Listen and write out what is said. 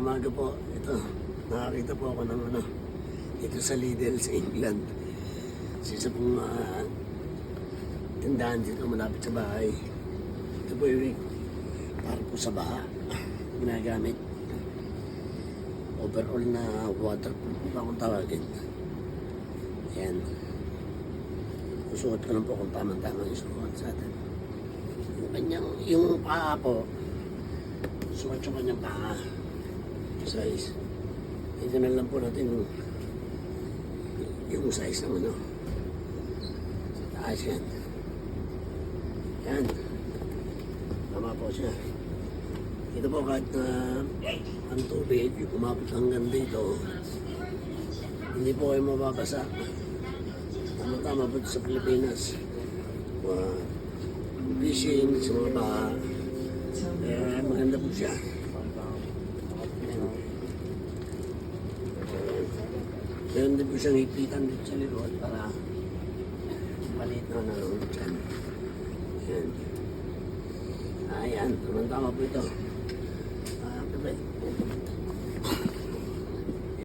umaga po. Ito, nakakita po ako ng dito sa Lidl sa England. Isa pong tindahan dito malapit sa bahay. Ito po yung para po sa baha. Ginagamit. Overall na waterproof pa kung tawagin. Ayan. Susuot ko lang po kung tamang-tama yung suot sa atin. Yung paa po, suot yung kanyang paa. Size. Ito na lang po natin yung size ng ano. Sa taas yan. Yan. Tama po siya. Ito po kahit na ang tubig, umabot hanggang dito, hindi po kayo mababasa. Tama-tama po sa Pilipinas. Fishing sa mga baha. Kaya maganda po siya. Meron din po siyang hipitan dito sa likod para palit na nalulog dyan. Ayan. Ayan, tama-tama po ito.